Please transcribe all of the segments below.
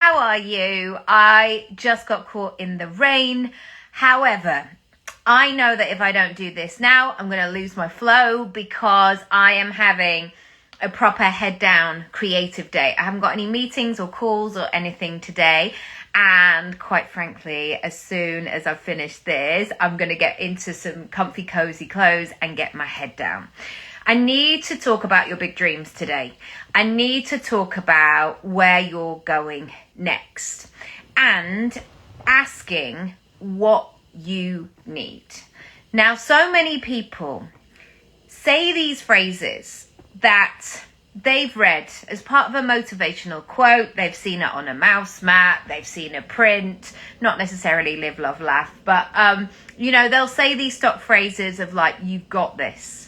How are you? I just got caught in the rain. However, I know that if I don't do this now, I'm going to lose my flow because I am having a proper head down creative day. I haven't got any meetings or calls or anything today. And quite frankly, as soon as I've finished this, I'm going to get into some comfy, cozy clothes and get my head down. I need to talk about your big dreams today. I need to talk about where you're going next and asking what you need. Now, so many people say these phrases that they've read as part of a motivational quote. They've seen it on a mouse mat. They've seen a print, not necessarily live, love, laugh, but, they'll say these stock phrases of like, you've got this.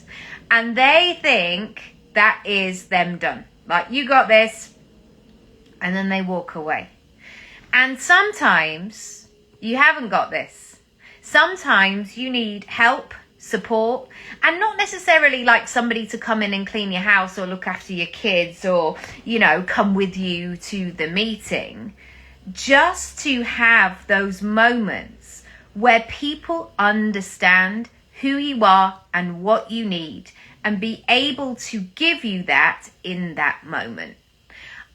And they think that is them done. Like, you got this. And then they walk away. And sometimes you haven't got this. Sometimes you need help, support, and not necessarily like somebody to come in and clean your house or look after your kids or, come with you to the meeting. Just to have those moments where people understand who you are and what you need and be able to give you that in that moment.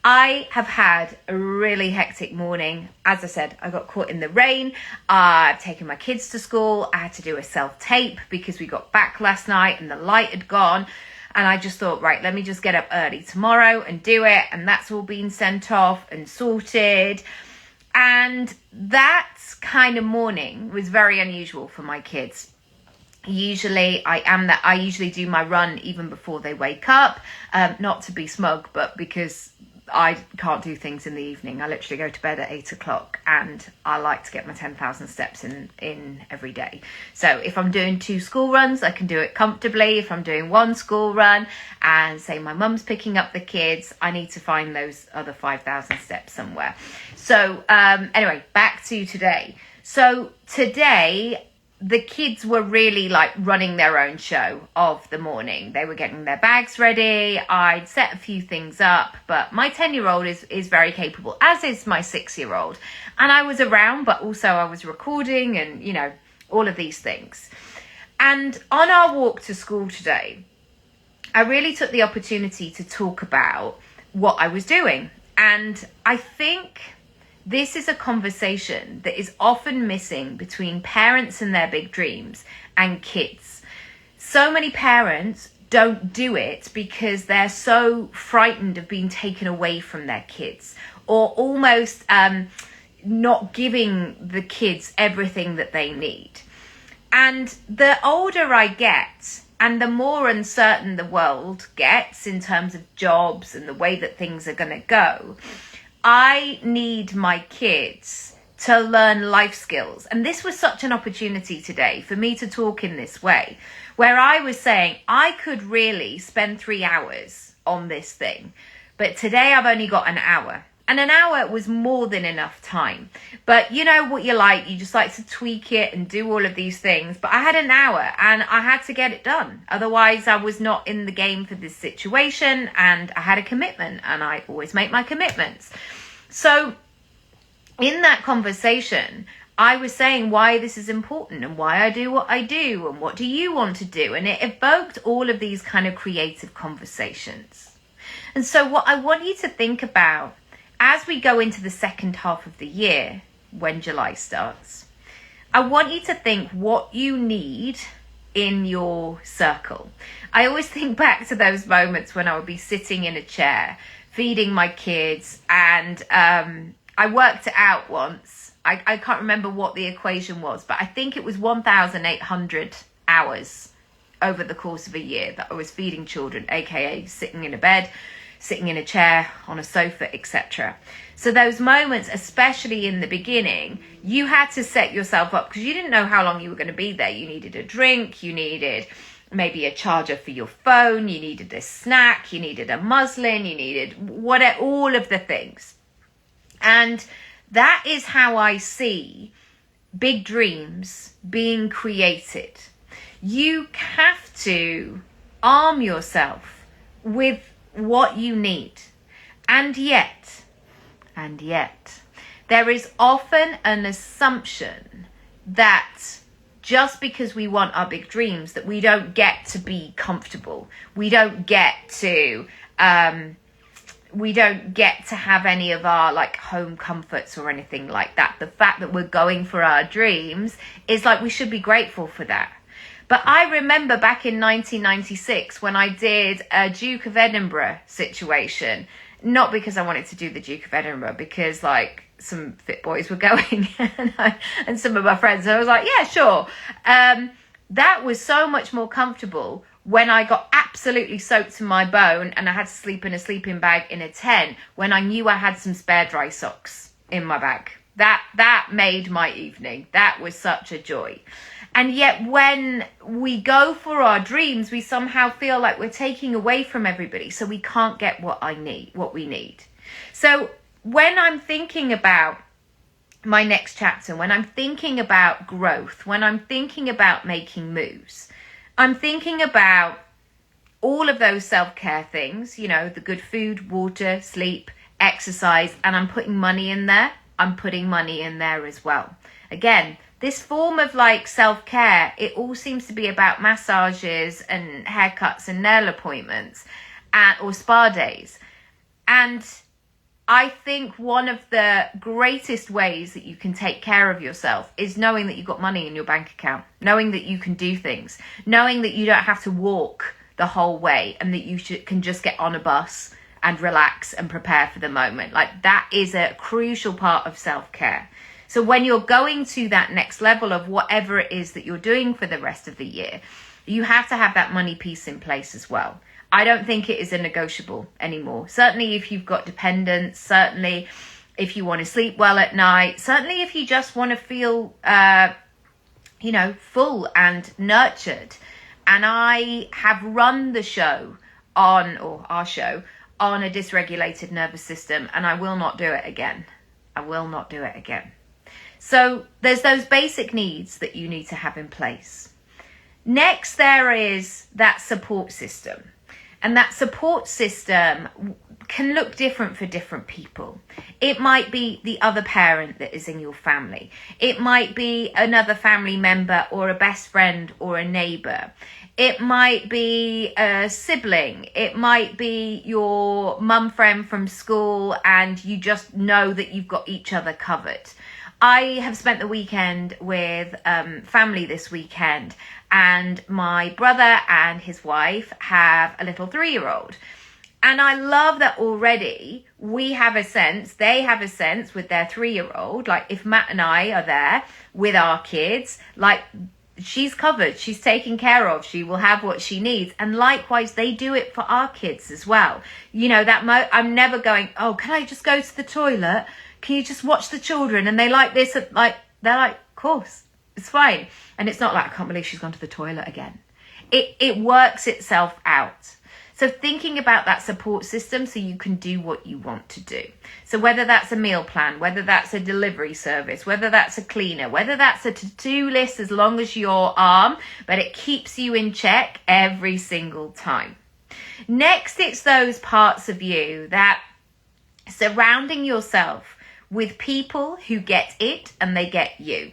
I have had a really hectic morning. As I said, I got caught in the rain. I've taken my kids to school. I had to do a self-tape because we got back last night and the light had gone. And I just thought, right, let me just get up early tomorrow and do it. And that's all been sent off and sorted. And that kind of morning was very unusual for my kids. Usually I usually do my run even before they wake up, not to be smug, but because I can't do things in the evening. I literally go to bed at 8 o'clock and I like to get my 10,000 steps in every day. So if I'm doing 2 school runs, I can do it comfortably. If I'm doing 1 school run and say my mum's picking up the kids, I need to find those other 5,000 steps somewhere. So anyway, back to today. So today, the kids were really like running their own show of the morning. They were getting their bags ready. I'd set a few things up, but my 10-year-old is very capable, as is my 6-year-old. And I was around, but also I was recording and, all of these things. And on our walk to school today, I really took the opportunity to talk about what I was doing. And I think this is a conversation that is often missing between parents and their big dreams and kids. So many parents don't do it because they're so frightened of being taken away from their kids or almost not giving the kids everything that they need. And the older I get and the more uncertain the world gets in terms of jobs and the way that things are going to go, I need my kids to learn life skills. And this was such an opportunity today for me to talk in this way, where I was saying I could really spend 3 hours on this thing. But today I've only got an hour. And an hour was more than enough time. But you know what you like, you just like to tweak it and do all of these things. But I had an hour and I had to get it done. Otherwise, I was not in the game for this situation and I had a commitment and I always make my commitments. So in that conversation, I was saying why this is important and why I do what I do and what do you want to do? And it evoked all of these kind of creative conversations. And so what I want you to think about as we go into the second half of the year, when July starts, I want you to think what you need in your circle. I always think back to those moments when I would be sitting in a chair, feeding my kids, and I worked it out once. I can't remember what the equation was, but I think it was 1,800 hours over the course of a year that I was feeding children, aka sitting in a bed, sitting in a chair, on a sofa, etc. So those moments, especially in the beginning, you had to set yourself up because you didn't know how long you were going to be there. You needed a drink, you needed maybe a charger for your phone, you needed a snack, you needed a muslin, you needed whatever, all of the things. And that is how I see big dreams being created. You have to arm yourself with what you need. And yet, And yet, there is often an assumption that just because we want our big dreams, that we don't get to be comfortable. We don't get to have any of our like home comforts or anything like that. The fact that we're going for our dreams is like, we should be grateful for that. But I remember back in 1996 when I did a Duke of Edinburgh situation, not because I wanted to do the Duke of Edinburgh, because like some fit boys were going and some of my friends, and I was like, yeah, sure. That was so much more comfortable when I got absolutely soaked to my bone and I had to sleep in a sleeping bag in a tent, when I knew I had some spare dry socks in my bag. That made my evening. That was such a joy. And yet when we go for our dreams, we somehow feel like we're taking away from everybody, so we can't get what we need. So when I'm thinking about my next chapter, when I'm thinking about growth, when I'm thinking about making moves, I'm thinking about all of those self-care things, you know, the good food, water, sleep, exercise, and I'm putting money in there. I'm putting money in there as well. Again, this form of like self-care, it all seems to be about massages and haircuts and nail appointments or spa days. And I think one of the greatest ways that you can take care of yourself is knowing that you've got money in your bank account, knowing that you can do things, knowing that you don't have to walk the whole way and that you can just get on a bus and relax and prepare for the moment. Like, that is a crucial part of self-care. So when you're going to that next level of whatever it is that you're doing for the rest of the year, you have to have that money piece in place as well. I don't think it is a negotiable anymore. Certainly if you've got dependents, certainly if you want to sleep well at night, certainly if you just want to feel, full and nurtured. And I have run the show our show on a dysregulated nervous system, and I will not do it again. I will not do it again. So there's those basic needs that you need to have in place. Next, there is that support system. And that support system can look different for different people. It might be the other parent that is in your family. It might be another family member or a best friend or a neighbor. It might be a sibling. It might be your mum friend from school and you just know that you've got each other covered. I have spent the weekend with family this weekend, and my brother and his wife have a little 3-year-old. And I love that already they have a sense with their 3-year-old, like if Matt and I are there with our kids, like she's covered, she's taken care of, she will have what she needs. And likewise, they do it for our kids as well. You know, I'm never going, oh, can I just go to the toilet? Can you just watch the children? And they like this, they're like, of course, it's fine. And it's not like, I can't believe she's gone to the toilet again. It works itself out. So thinking about that support system so you can do what you want to do. So whether that's a meal plan, whether that's a delivery service, whether that's a cleaner, whether that's a to-do list as long as your arm, but it keeps you in check every single time. Next, it's those parts of you that surrounding yourself with people who get it and they get you.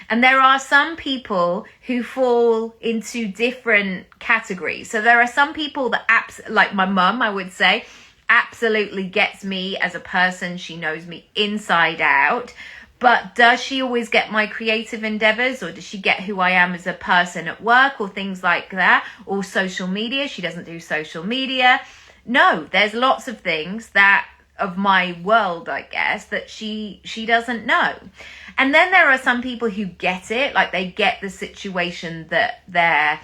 And there are some people who fall into different categories. So there are some people that, like my mum, I would say, absolutely gets me as a person. She knows me inside out. But does she always get my creative endeavors, or does she get who I am as a person at work or things like that, or social media? She doesn't do social media. No, there's lots of things of my world, I guess, that she doesn't know. And then there are some people who get it, like they get the situation that that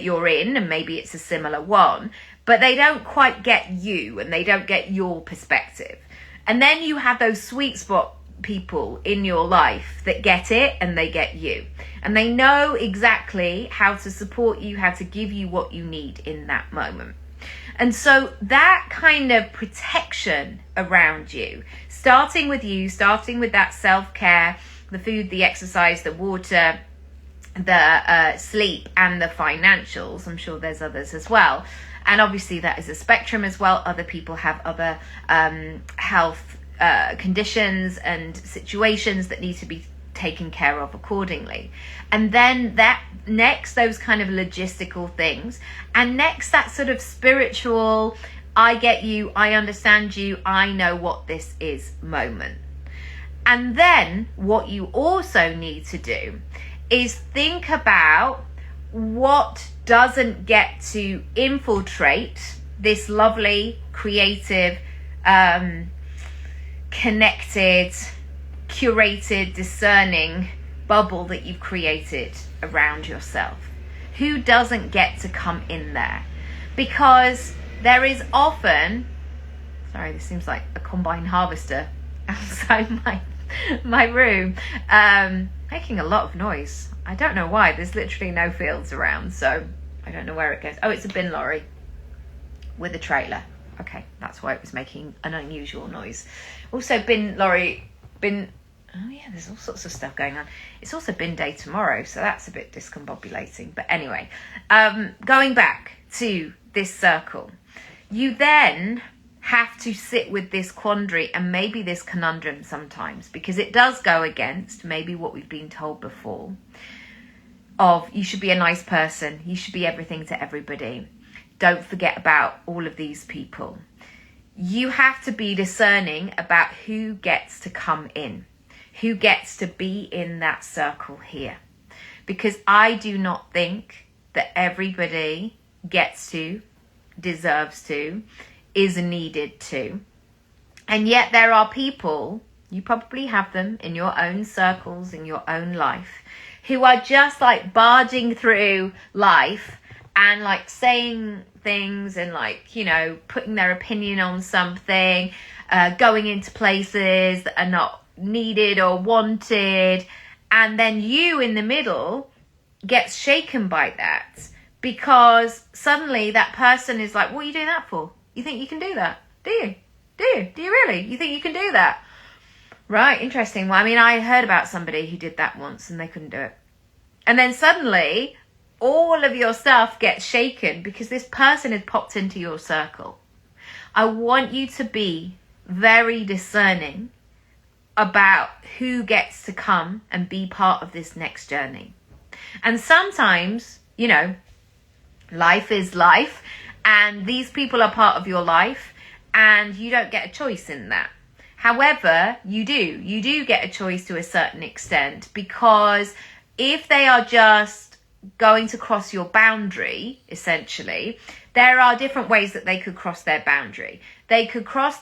you're in, and maybe it's a similar one, but they don't quite get you and they don't get your perspective. And then you have those sweet spot people in your life that get it and they get you, and they know exactly how to support you, how to give you what you need in that moment. And so that kind of protection around you, starting with that self-care, the food, the exercise, the water, the sleep, and the financials, I'm sure there's others as well, And obviously that is a spectrum as well. Other people have other health conditions and situations that need to be taken care of accordingly. And then that next, those kind of logistical things, and next that sort of spiritual, I get you, I understand you, I know what this is moment. And then what you also need to do is think about what doesn't get to infiltrate this lovely, creative, connected, curated, discerning bubble that you've created around yourself. Who doesn't get to come in there? Because there is often, sorry, this seems like a combine harvester outside my room, making a lot of noise. I don't know why. There's literally no fields around, so I don't know where it goes. Oh, it's a bin lorry with a trailer. Okay, that's why it was making an unusual noise. Also, oh yeah, there's all sorts of stuff going on. It's also bin day tomorrow, so that's a bit discombobulating. But anyway, going back to this circle, you then have to sit with this quandary and maybe this conundrum sometimes, because it does go against maybe what we've been told before of you should be a nice person, you should be everything to everybody, don't forget about all of these people. You have to be discerning about who gets to come in, who gets to be in that circle here, because I do not think that everybody gets to, deserves to, is needed to. And yet there are people, you probably have them in your own circles, in your own life, who are just like barging through life and like saying things and like, you know, putting their opinion on something, going into places that are not needed or wanted. And then you in the middle gets shaken by that, because suddenly that person is like, what are you doing that for? You think you can do that? Do you? Do you really? You think you can do that? Right, interesting. Well, I mean, I heard about somebody who did that once and they couldn't do it. And then suddenly all of your stuff gets shaken because this person has popped into your circle. I want you to be very discerning about who gets to come and be part of this next journey. And sometimes, you know, life is life, and these people are part of your life, and you don't get a choice in that. However, you do get a choice to a certain extent, because if they are just going to cross your boundary, essentially, there are different ways that they could cross their boundary. They could cross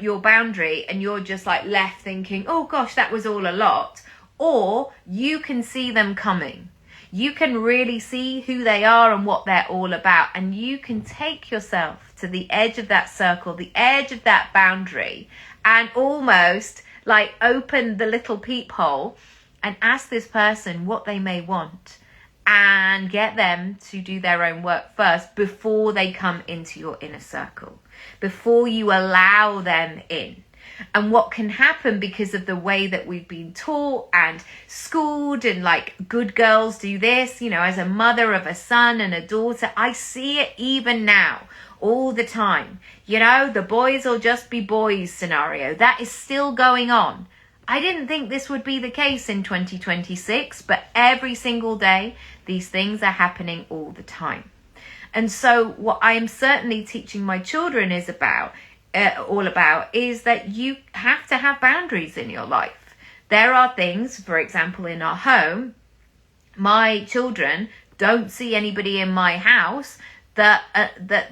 your boundary and you're just like left thinking, oh gosh, that was all a lot. Or you can see them coming. You can really see who they are and what they're all about. And you can take yourself to the edge of that circle, the edge of that boundary, and almost like open the little peephole and ask this person what they may want, and get them to do their own work first before they come into your inner circle, before you allow them in. And what can happen, because of the way that we've been taught and schooled, and like good girls do this, you know, as a mother of a son and a daughter, I see it even now all the time. You know, the boys will just be boys scenario. That is still going on. I didn't think this would be the case in 2026, but every single day, these things are happening all the time. And so what I am certainly teaching my children is all about is that you have to have boundaries in your life. There are things, for example, in our home, my children don't see anybody in my house that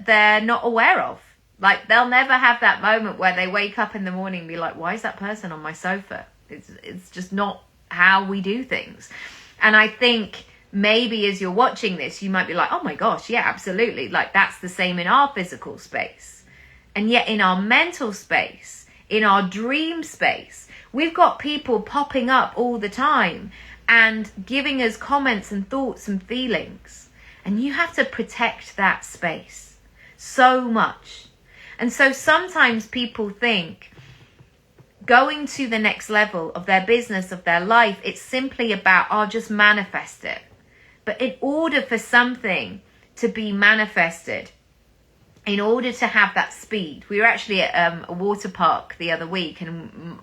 they're not aware of. Like, they'll never have that moment where they wake up in the morning and be like, why is that person on my sofa? It's just not how we do things. And I think maybe as you're watching this, you might be like, oh my gosh, yeah, absolutely. Like, that's the same in our physical space. And yet in our mental space, in our dream space, we've got people popping up all the time and giving us comments and thoughts and feelings. And you have to protect that space so much. And so sometimes people think going to the next level of their business, of their life, it's simply about, I'll just manifest it. But in order for something to be manifested, in order to have that speed. We were actually at a water park the other week, and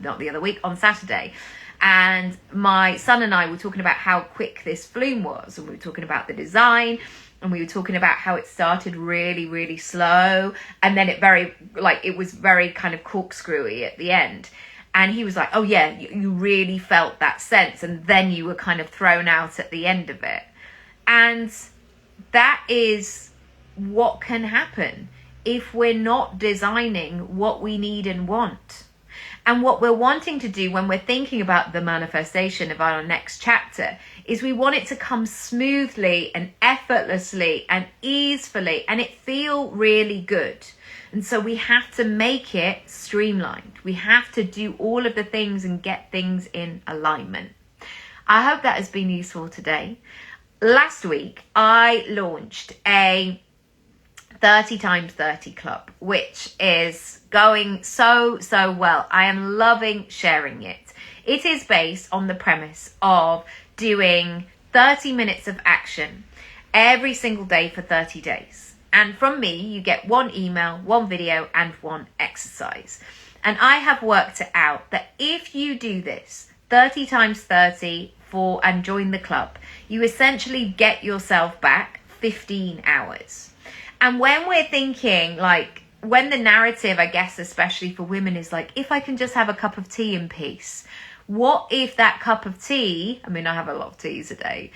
not the other week, on Saturday, and my son and I were talking about how quick this flume was, and we were talking about the design, and we were talking about how it started really, really slow, and then it was very kind of corkscrewy at the end. And he was like, oh yeah, you really felt that sense, and then you were kind of thrown out at the end of it. And that is what can happen if we're not designing what we need and want. And what we're wanting to do when we're thinking about the manifestation of our next chapter is we want it to come smoothly and effortlessly and easily, and it feel really good. And so we have to make it streamlined. We have to do all of the things and get things in alignment. I hope that has been useful today. Last week, I launched a 30 times 30 club, which is going so well. I am loving sharing it. It is based on the premise of doing 30 minutes of action every single day for 30 days. And from me, you get one email, one video, and one exercise. And I have worked it out that if you do this 30 times 30 and join the club, you essentially get yourself back 15 hours. And when we're thinking, like, when the narrative, I guess, especially for women, is like, if I can just have a cup of tea in peace, what if that cup of tea, I mean, I have a lot of teas a day,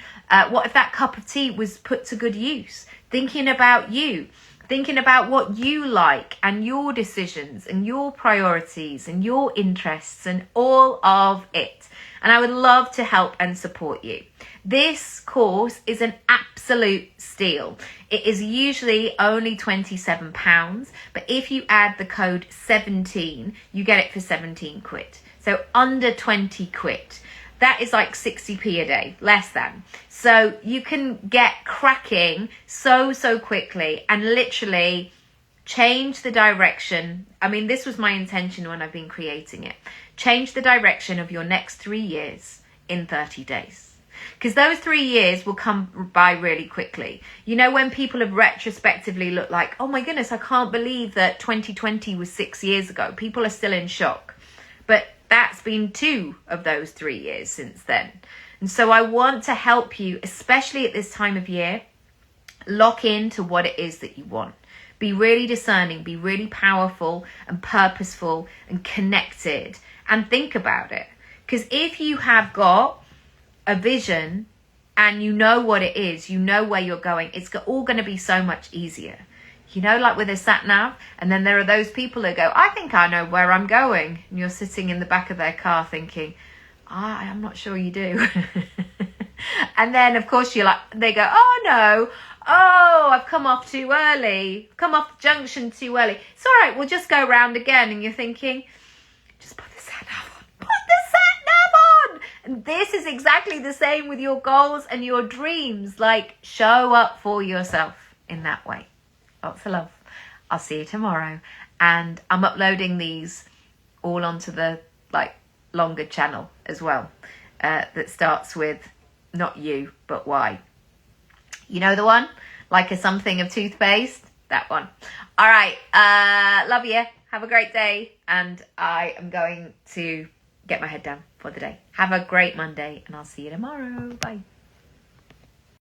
what if that cup of tea was put to good use? Thinking about you, thinking about what you like and your decisions and your priorities and your interests and all of it. And I would love to help and support you. This course is an absolute steal. It is usually only £27, but if you add the code 17, you get it for 17 quid. So under 20 quid. That is like 60p a day, less than. So you can get cracking so quickly and literally change the direction. I mean, this was my intention when I've been creating it. Change the direction of your next 3 years in 30 days. Because those 3 years will come by really quickly. You know, when people have retrospectively looked like, oh my goodness, I can't believe that 2020 was 6 years ago. People are still in shock. But that's been 2 of those 3 years since then. And so I want to help you, especially at this time of year, lock into what it is that you want. Be really discerning, be really powerful and purposeful and connected, and think about it. Because if you have got a vision and you know what it is, you know where you're going, it's all going to be so much easier. You know, like with a sat nav, and then there are those people that go, I think I know where I'm going. And you're sitting in the back of their car thinking, I'm not sure you do. And then, of course, they go, oh no, I've come off too early. Come off the junction too early. It's all right, we'll just go round again. And you're thinking, just put the sat nav on. Put the sat nav on. And this is exactly the same with your goals and your dreams. Like, show up for yourself in that way. Lots of love. I'll see you tomorrow. And I'm uploading these all onto the longer channel as well. That starts with not you, but why. You know the one? Like a something of toothpaste? That one. All right. Love you. Have a great day. And I am going to get my head down for the day. Have a great Monday, and I'll see you tomorrow. Bye.